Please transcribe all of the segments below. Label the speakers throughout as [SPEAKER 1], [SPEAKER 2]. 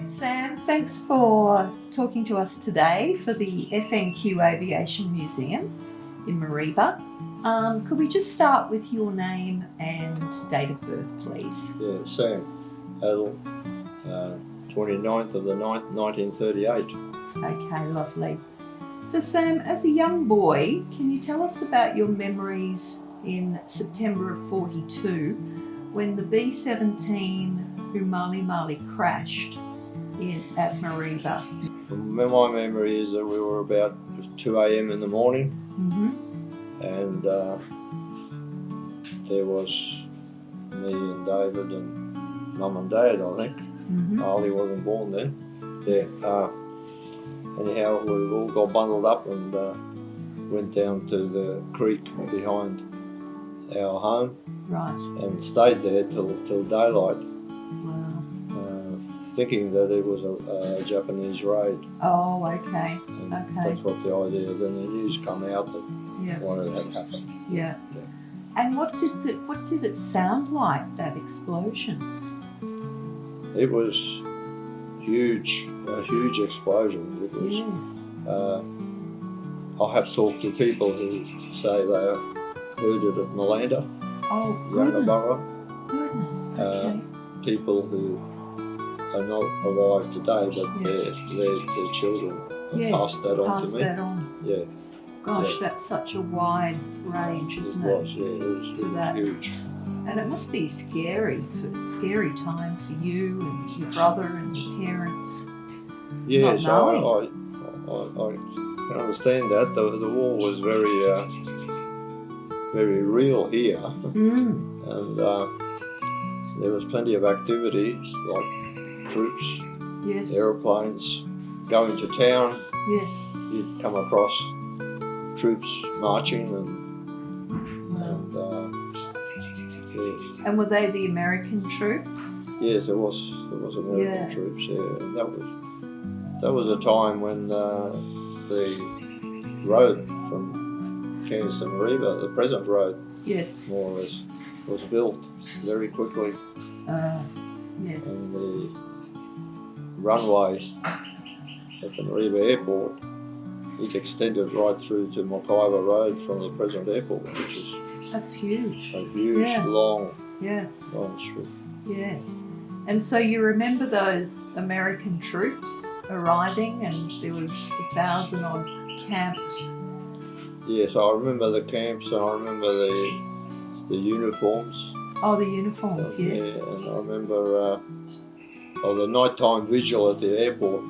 [SPEAKER 1] Sam, thanks for talking to us today for the FNQ Aviation Museum in Mareeba. Could we just start with your name and date of birth, please?
[SPEAKER 2] Yeah, Sam Adel, 29th of the 9th, 1938.
[SPEAKER 1] Okay, lovely. So Sam, as a young boy, can you tell us about your memories in September of 42 when the B-17 Umali Mali crashed at Mareeba?
[SPEAKER 2] From my memory is that we were about 2 a.m. in the morning, and there was me and David and Mum and Dad, I think. Ali wasn't born then. Yeah. Anyhow, we all got bundled up and went down to the creek behind our home,
[SPEAKER 1] Right.
[SPEAKER 2] and stayed there till daylight,
[SPEAKER 1] Wow.
[SPEAKER 2] thinking that it was a Japanese raid.
[SPEAKER 1] Oh, okay.
[SPEAKER 2] And
[SPEAKER 1] Okay.
[SPEAKER 2] that's what the idea. Then the news come out that
[SPEAKER 1] Yeah.
[SPEAKER 2] one of that happened.
[SPEAKER 1] Yeah.
[SPEAKER 2] Yeah.
[SPEAKER 1] And what did it sound like, that explosion?
[SPEAKER 2] It was huge, a huge explosion. It was.
[SPEAKER 1] Yeah.
[SPEAKER 2] I have talked to people who say they heard it at Malanda,
[SPEAKER 1] Oh, goodness.
[SPEAKER 2] Yungaburra.
[SPEAKER 1] Goodness. Okay.
[SPEAKER 2] People who are not alive today, but
[SPEAKER 1] Yeah.
[SPEAKER 2] their children have
[SPEAKER 1] Yes,
[SPEAKER 2] passed that on
[SPEAKER 1] pass
[SPEAKER 2] to me.
[SPEAKER 1] that on.
[SPEAKER 2] Yeah,
[SPEAKER 1] Gosh,
[SPEAKER 2] Yeah.
[SPEAKER 1] that's such a wide range, isn't
[SPEAKER 2] it
[SPEAKER 1] it?
[SPEAKER 2] was. Yeah, it was
[SPEAKER 1] that.
[SPEAKER 2] huge.
[SPEAKER 1] And it must be scary time for you and your brother and your parents.
[SPEAKER 2] Yes,
[SPEAKER 1] Not
[SPEAKER 2] I can understand that. The war was very real here, and there was plenty of activity, like troops,
[SPEAKER 1] Yes.
[SPEAKER 2] aeroplanes going to town.
[SPEAKER 1] Yes.
[SPEAKER 2] You'd come across troops marching,
[SPEAKER 1] Wow.
[SPEAKER 2] yes,
[SPEAKER 1] And were they the American troops?
[SPEAKER 2] yes, there was American
[SPEAKER 1] Yeah.
[SPEAKER 2] troops. Yeah, and that was a time when the road from Cairns to Mareeba, the present road,
[SPEAKER 1] Yes.
[SPEAKER 2] more or less, was built very quickly,
[SPEAKER 1] Yes.
[SPEAKER 2] and the runway at the Mareeba airport, it extended right through to Mackayver Road from the present airport, which is
[SPEAKER 1] That's huge.
[SPEAKER 2] a huge,
[SPEAKER 1] Yeah.
[SPEAKER 2] long
[SPEAKER 1] Yes.
[SPEAKER 2] strip.
[SPEAKER 1] Yes. And so you remember those American troops arriving, and there was 1,000 odd camped.
[SPEAKER 2] Yes, I remember the camps, and I remember the uniforms.
[SPEAKER 1] Oh, the uniforms, yes.
[SPEAKER 2] Yeah, and I remember the nighttime vigil at the airport.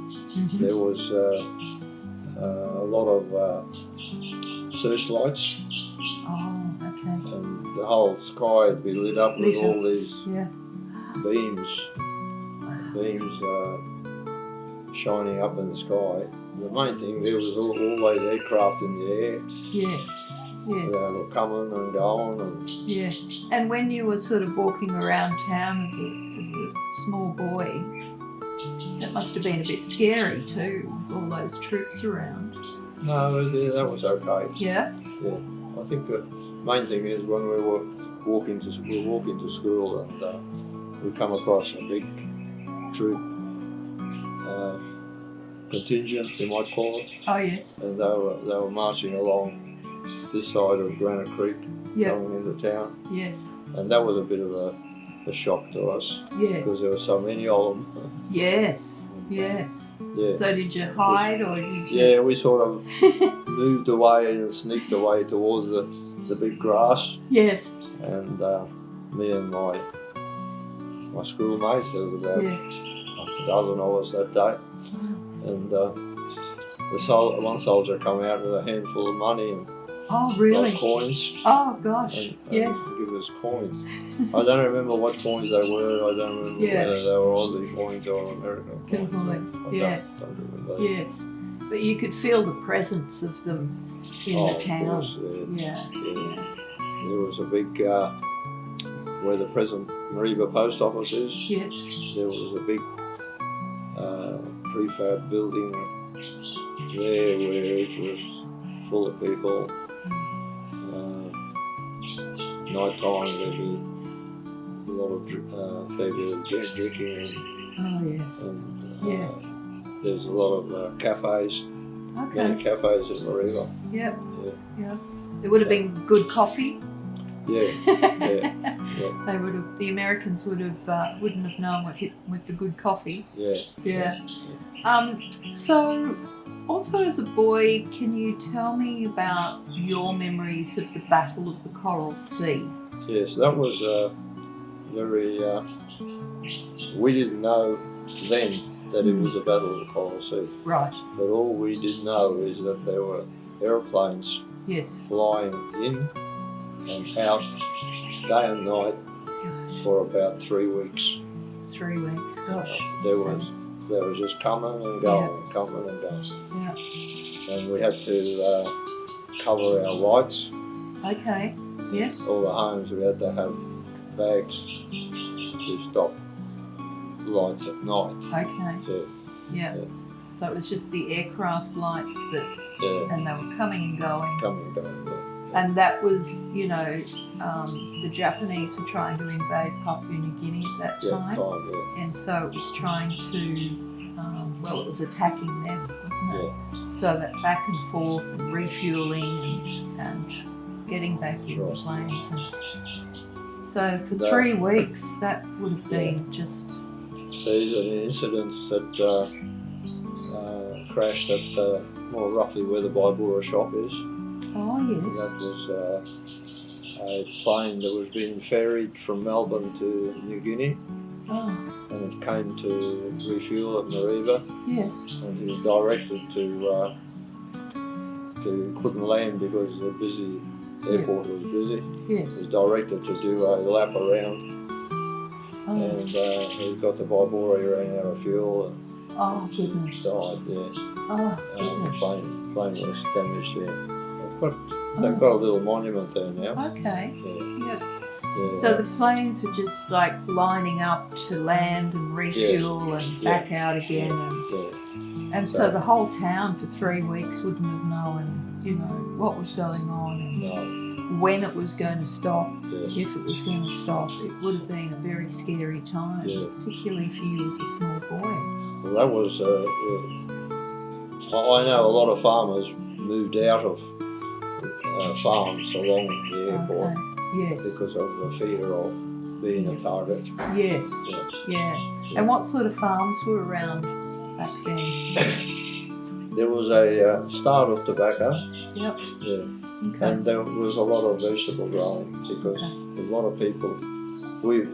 [SPEAKER 2] There was a lot of searchlights,
[SPEAKER 1] Oh, okay.
[SPEAKER 2] and the whole sky would be lit up with all these
[SPEAKER 1] Yeah.
[SPEAKER 2] beams shining up in the sky. The main thing, there was always aircraft in the air.
[SPEAKER 1] Yes. Yes.
[SPEAKER 2] They were coming and going, and
[SPEAKER 1] Yes. And when you were sort of walking around town as a small boy, that must have been a bit scary too, with all those troops around.
[SPEAKER 2] no, that was okay.
[SPEAKER 1] Yeah.
[SPEAKER 2] I think the main thing is when we were walking to school, and we come across a big troop contingent, you might call it,
[SPEAKER 1] Oh, yes.
[SPEAKER 2] and they were marching along this side of Granite Creek,
[SPEAKER 1] Yeah.
[SPEAKER 2] coming into town,
[SPEAKER 1] Yes.
[SPEAKER 2] and that was a bit of a shock to us because
[SPEAKER 1] Yes.
[SPEAKER 2] there were so many of them.
[SPEAKER 1] Yes. Yes.
[SPEAKER 2] Yeah.
[SPEAKER 1] So did you hide or did you?
[SPEAKER 2] Yeah, we sort of moved away and sneaked away towards the big grass,
[SPEAKER 1] Yes.
[SPEAKER 2] and me and my schoolmates, there was about
[SPEAKER 1] Yes.
[SPEAKER 2] a dozen of us that day, and one soldier come out with a handful of money and
[SPEAKER 1] Oh, really?
[SPEAKER 2] coins,
[SPEAKER 1] Oh, gosh.
[SPEAKER 2] and
[SPEAKER 1] Yes.
[SPEAKER 2] give us coins. I don't remember what coins they were. I don't remember
[SPEAKER 1] Yeah.
[SPEAKER 2] whether they were Aussie coins or American coins.
[SPEAKER 1] Coins,
[SPEAKER 2] I
[SPEAKER 1] yes.
[SPEAKER 2] don't remember.
[SPEAKER 1] Yes. But you could feel the presence of them in the town.
[SPEAKER 2] Of course,
[SPEAKER 1] Yeah.
[SPEAKER 2] yeah. There was a big, where the present Mareeba post office is,
[SPEAKER 1] Yes.
[SPEAKER 2] there was a big prefab building there where it was full of people. Night time there'd be a lot of fair bit of drinking and
[SPEAKER 1] Oh, yes.
[SPEAKER 2] And,
[SPEAKER 1] Yes.
[SPEAKER 2] There's a lot of cafes, many
[SPEAKER 1] Okay.
[SPEAKER 2] cafes in Mareeba.
[SPEAKER 1] Yep.
[SPEAKER 2] Yeah.
[SPEAKER 1] Yep. There would have been good coffee.
[SPEAKER 2] Yeah, yeah.
[SPEAKER 1] They would have. The Americans wouldn't have known what hit with the good coffee.
[SPEAKER 2] Yeah.
[SPEAKER 1] Yeah. So, also as a boy, can you tell me about your memories of the Battle of the Coral Sea?
[SPEAKER 2] Yes, that was very. We didn't know then that it was a battle of the Coral Sea,
[SPEAKER 1] Right.
[SPEAKER 2] but all we did know is that there were aeroplanes
[SPEAKER 1] Yes.
[SPEAKER 2] flying in and out day and night
[SPEAKER 1] Gosh.
[SPEAKER 2] for about 3 weeks.
[SPEAKER 1] 3 weeks. Gosh.
[SPEAKER 2] They were just coming and going, coming and going.
[SPEAKER 1] Yeah.
[SPEAKER 2] And we had to cover our lights.
[SPEAKER 1] Okay. Yes.
[SPEAKER 2] All the homes we had to have bags to stop lights at night.
[SPEAKER 1] Okay.
[SPEAKER 2] Yeah,
[SPEAKER 1] Yeah. So it was just the aircraft lights that,
[SPEAKER 2] yeah,
[SPEAKER 1] and they were coming and going.
[SPEAKER 2] coming and going. Yeah.
[SPEAKER 1] And that was, the Japanese were trying to invade Papua New Guinea at that
[SPEAKER 2] Yeah,
[SPEAKER 1] time.
[SPEAKER 2] yeah.
[SPEAKER 1] And so it was trying to, it was attacking them, wasn't it?
[SPEAKER 2] Yeah.
[SPEAKER 1] So that back and forth and refueling and getting back in the
[SPEAKER 2] Right.
[SPEAKER 1] planes. And so for
[SPEAKER 2] That-
[SPEAKER 1] 3 weeks, that would have been just,
[SPEAKER 2] These are the incidents that crashed at more roughly where the Baibura shop is.
[SPEAKER 1] oh yes.
[SPEAKER 2] That was a plane that was being ferried from Melbourne to New Guinea,
[SPEAKER 1] Oh,
[SPEAKER 2] and it came to refuel at Mareeba,
[SPEAKER 1] yes.
[SPEAKER 2] and he was directed to couldn't land because the busy airport was busy.
[SPEAKER 1] Yes.
[SPEAKER 2] He was directed to do a lap around,
[SPEAKER 1] Oh,
[SPEAKER 2] and he got the Baibura, he ran out of fuel and
[SPEAKER 1] oh goodness.
[SPEAKER 2] died. Yeah.
[SPEAKER 1] Oh,
[SPEAKER 2] The
[SPEAKER 1] goodness.
[SPEAKER 2] plane was damaged there. They've got a little monument there now.
[SPEAKER 1] Okay.
[SPEAKER 2] Yeah,
[SPEAKER 1] Yep.
[SPEAKER 2] yeah.
[SPEAKER 1] So the planes were just like lining up to land and refuel and
[SPEAKER 2] Yeah.
[SPEAKER 1] back out again,
[SPEAKER 2] yeah,
[SPEAKER 1] and so the whole town for 3 weeks wouldn't have known, what was going on and
[SPEAKER 2] no,
[SPEAKER 1] when it was going to stop,
[SPEAKER 2] yeah,
[SPEAKER 1] if it was going to stop. It would have been a very scary time,
[SPEAKER 2] Yeah.
[SPEAKER 1] particularly for you as a small boy.
[SPEAKER 2] well, that was. I know a lot of farmers moved out of farms along the airport
[SPEAKER 1] Okay. Yes.
[SPEAKER 2] because of the fear of being a target.
[SPEAKER 1] Yes.
[SPEAKER 2] Yeah.
[SPEAKER 1] Yeah. And what sort of farms were around back then?
[SPEAKER 2] There was a start of tobacco,
[SPEAKER 1] Yep.
[SPEAKER 2] yeah,
[SPEAKER 1] Okay.
[SPEAKER 2] and there was a lot of vegetable growing because a lot of people, we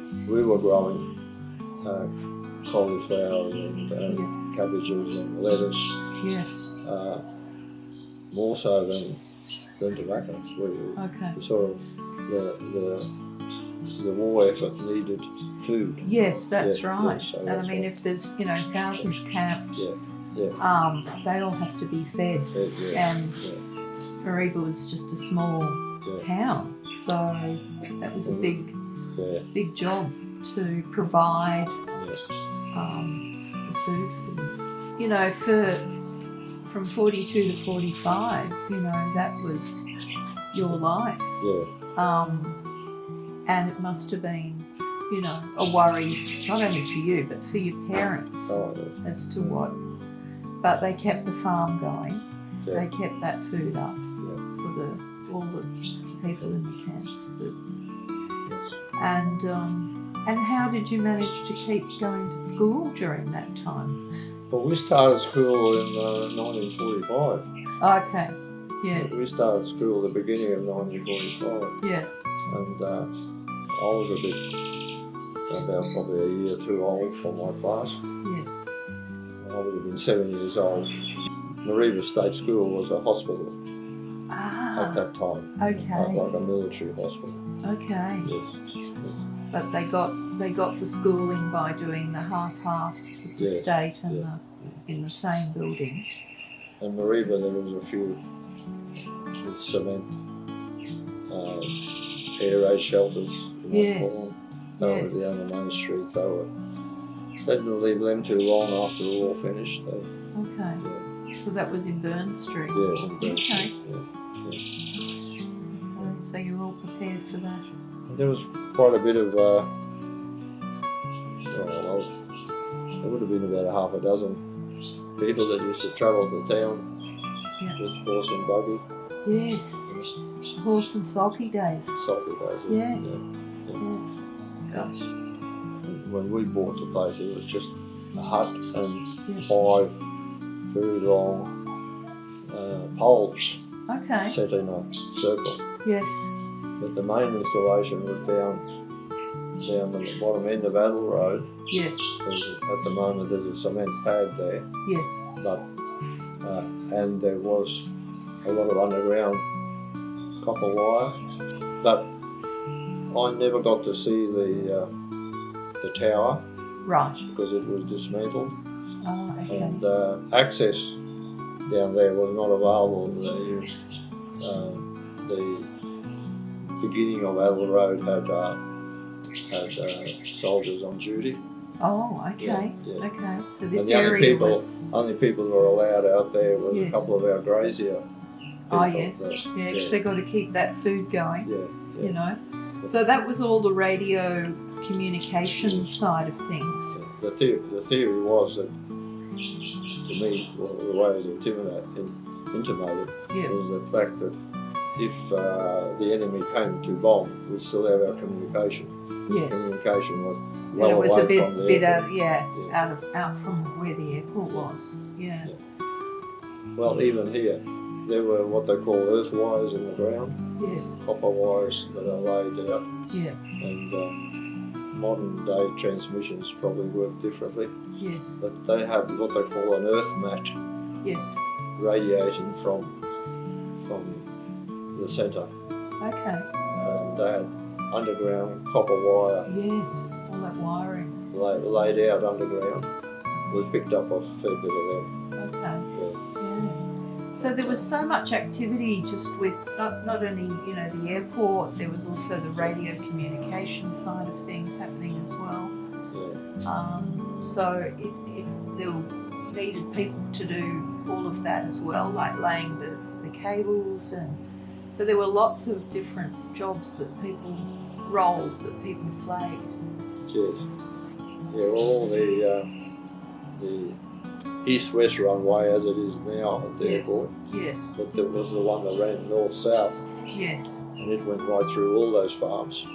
[SPEAKER 2] were growing cauliflower and cabbages and lettuce,
[SPEAKER 1] Yeah.
[SPEAKER 2] more so than tobacco.
[SPEAKER 1] Okay.
[SPEAKER 2] We sort of the war effort needed food.
[SPEAKER 1] Yes, that's
[SPEAKER 2] Yeah,
[SPEAKER 1] right.
[SPEAKER 2] yeah, so
[SPEAKER 1] And
[SPEAKER 2] that's
[SPEAKER 1] I mean,
[SPEAKER 2] right.
[SPEAKER 1] if there's thousands camped,
[SPEAKER 2] Yeah,
[SPEAKER 1] they all have to be fed.
[SPEAKER 2] yeah,
[SPEAKER 1] And Mareeba was just a small
[SPEAKER 2] yeah,
[SPEAKER 1] town, so that was a
[SPEAKER 2] yeah,
[SPEAKER 1] big job to provide
[SPEAKER 2] yeah,
[SPEAKER 1] the food for them. From 42 to 45, that was your life.
[SPEAKER 2] yeah,
[SPEAKER 1] And it must have been, a worry, not only for you, but for your parents
[SPEAKER 2] oh, yeah,
[SPEAKER 1] as to what. But they kept the farm going.
[SPEAKER 2] yeah,
[SPEAKER 1] They kept that food up
[SPEAKER 2] yeah,
[SPEAKER 1] for all the people in the camps.
[SPEAKER 2] yes.
[SPEAKER 1] And how did you manage to keep going to school during that time?
[SPEAKER 2] Well, we started school in 1945.
[SPEAKER 1] Okay. Yeah.
[SPEAKER 2] We started school at the beginning of 1945,
[SPEAKER 1] Yeah.
[SPEAKER 2] and I was about probably a year too old for my class.
[SPEAKER 1] Yes.
[SPEAKER 2] I would have been 7 years old. Mareeba State School was a hospital at that time,
[SPEAKER 1] Okay.
[SPEAKER 2] like a military hospital.
[SPEAKER 1] Okay.
[SPEAKER 2] Yes.
[SPEAKER 1] But they got the schooling by doing the half with the
[SPEAKER 2] Yeah,
[SPEAKER 1] state and
[SPEAKER 2] yeah.
[SPEAKER 1] in the same building.
[SPEAKER 2] In Mareeba there was a few with cement, air raid shelters. You might call
[SPEAKER 1] Yes.
[SPEAKER 2] them. They were
[SPEAKER 1] Yes.
[SPEAKER 2] down the main street. They didn't leave them too long after the war finished.
[SPEAKER 1] Okay.
[SPEAKER 2] Yeah,
[SPEAKER 1] So that was in Burn Street.
[SPEAKER 2] yeah, in Burn
[SPEAKER 1] Okay.
[SPEAKER 2] Street, yeah.
[SPEAKER 1] So you're all prepared for that.
[SPEAKER 2] And there was quite a bit of there would have been about a half a dozen people that used to travel to town
[SPEAKER 1] Yeah.
[SPEAKER 2] with horse and buggy.
[SPEAKER 1] Yes. Horse and sulky days.
[SPEAKER 2] Salty days.
[SPEAKER 1] Yeah.
[SPEAKER 2] Yeah.
[SPEAKER 1] Gosh.
[SPEAKER 2] When we bought the place, it was just a hut and
[SPEAKER 1] Yeah.
[SPEAKER 2] 5 very long poles
[SPEAKER 1] Okay.
[SPEAKER 2] set in a circle.
[SPEAKER 1] Yes.
[SPEAKER 2] But the main installation was down the bottom end of Adel Road.
[SPEAKER 1] Yes.
[SPEAKER 2] At the moment, there's a cement pad there,
[SPEAKER 1] Yes.
[SPEAKER 2] but and there was a lot of underground copper wire. But I never got to see the tower
[SPEAKER 1] Right.
[SPEAKER 2] because it was dismantled,
[SPEAKER 1] Oh, okay.
[SPEAKER 2] and access down there was not available. The beginning of Adel Road had soldiers on duty.
[SPEAKER 1] Oh, okay.
[SPEAKER 2] Yeah.
[SPEAKER 1] Okay. So this
[SPEAKER 2] And the only
[SPEAKER 1] area
[SPEAKER 2] people,
[SPEAKER 1] was.
[SPEAKER 2] only people who were allowed out there was
[SPEAKER 1] Yes.
[SPEAKER 2] a couple of our grazier people.
[SPEAKER 1] Oh, yes.
[SPEAKER 2] but,
[SPEAKER 1] Yeah, because they got to keep that food going.
[SPEAKER 2] yeah,
[SPEAKER 1] You know. So that was all the radio communication side of things.
[SPEAKER 2] The theory was that, to me, the way it was intimated
[SPEAKER 1] Yeah.
[SPEAKER 2] was the fact that if the enemy came to bomb, we'd still have our communication.
[SPEAKER 1] Yes.
[SPEAKER 2] Communication was
[SPEAKER 1] And
[SPEAKER 2] well
[SPEAKER 1] it was
[SPEAKER 2] away
[SPEAKER 1] a
[SPEAKER 2] from the
[SPEAKER 1] bit
[SPEAKER 2] airport.
[SPEAKER 1] out from where the airport was. Yeah.
[SPEAKER 2] Well, even here, there were what they call earth wires in the ground,
[SPEAKER 1] Yes.
[SPEAKER 2] copper wires that are laid out,
[SPEAKER 1] Yeah.
[SPEAKER 2] and modern day transmissions probably work differently,
[SPEAKER 1] Yes.
[SPEAKER 2] but they have what they call an earth mat
[SPEAKER 1] Yes.
[SPEAKER 2] radiating from the centre,
[SPEAKER 1] Okay.
[SPEAKER 2] and they had underground copper wire
[SPEAKER 1] Yes. All that wiring.
[SPEAKER 2] laid out underground. We picked up a fair bit of them.
[SPEAKER 1] Okay.
[SPEAKER 2] Yeah.
[SPEAKER 1] Yeah. So there was so much activity just with not only the airport, there was also the radio communication side of things happening as well.
[SPEAKER 2] Yeah.
[SPEAKER 1] So there needed people to do all of that as well, like laying the cables, and so there were lots of different roles that people played.
[SPEAKER 2] Yes. Yeah, all the east-west runway as it is now at the
[SPEAKER 1] Yes.
[SPEAKER 2] airport,
[SPEAKER 1] Yes.
[SPEAKER 2] but there was the one that ran north-south,
[SPEAKER 1] Yes.
[SPEAKER 2] and it went right through all those farms.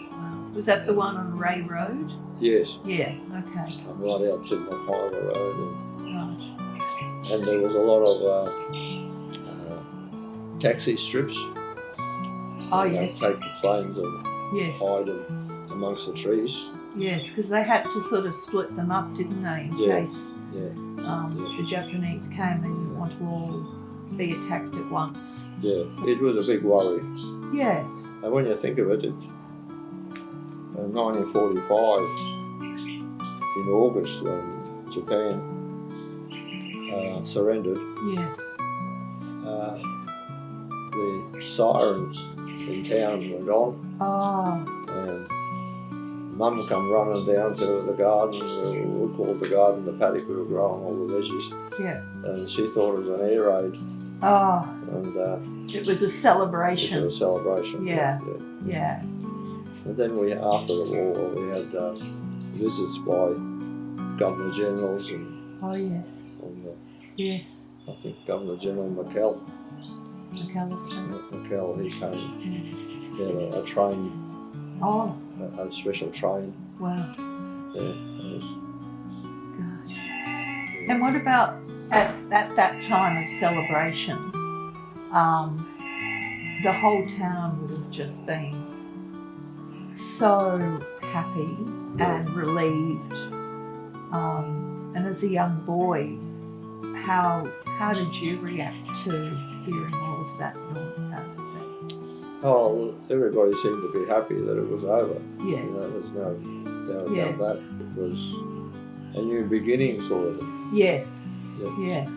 [SPEAKER 1] Was that the one on Ray Road?
[SPEAKER 2] Yes,
[SPEAKER 1] Yeah. Okay.
[SPEAKER 2] and right out to Mackay Road,
[SPEAKER 1] Right.
[SPEAKER 2] and there was a lot of taxi strips.
[SPEAKER 1] Oh
[SPEAKER 2] They'd
[SPEAKER 1] yes.
[SPEAKER 2] take the planes and
[SPEAKER 1] Yes.
[SPEAKER 2] hide them amongst the trees.
[SPEAKER 1] Yes, because they had to sort of split them up, didn't they, in
[SPEAKER 2] Yeah.
[SPEAKER 1] case
[SPEAKER 2] Yeah,
[SPEAKER 1] the Japanese came. They didn't want to all be attacked at once.
[SPEAKER 2] yeah. It was a big worry.
[SPEAKER 1] Yes.
[SPEAKER 2] And when you think of it, in 1945, in August, when Japan surrendered,
[SPEAKER 1] Yes.
[SPEAKER 2] the sirens in town went on,
[SPEAKER 1] Oh.
[SPEAKER 2] and Mum come running down to the garden. We called the garden the paddock. We were growing all the veggies,
[SPEAKER 1] Yeah.
[SPEAKER 2] and she thought it was an air raid,
[SPEAKER 1] Oh.
[SPEAKER 2] and
[SPEAKER 1] It was a
[SPEAKER 2] it was
[SPEAKER 1] celebration.
[SPEAKER 2] a celebration.
[SPEAKER 1] Yeah. Yeah.
[SPEAKER 2] And then after the war, we had visits by Governor Generals and
[SPEAKER 1] Oh yes. Yes.
[SPEAKER 2] I think Governor General McKell,
[SPEAKER 1] McAllister.
[SPEAKER 2] he came. He had a train,
[SPEAKER 1] Oh.
[SPEAKER 2] a special train.
[SPEAKER 1] Wow.
[SPEAKER 2] Yeah, it was,
[SPEAKER 1] Gosh.
[SPEAKER 2] yeah.
[SPEAKER 1] And what about at that time of celebration? The whole town would have just been so happy and relieved. And as a young boy, how did you react to hearing all of that?
[SPEAKER 2] Oh, everybody seemed to be happy that it was over.
[SPEAKER 1] Yes.
[SPEAKER 2] There's no doubt
[SPEAKER 1] Yes.
[SPEAKER 2] about that. It was a new beginning, sort of thing.
[SPEAKER 1] Yes.
[SPEAKER 2] Yeah.
[SPEAKER 1] Yes.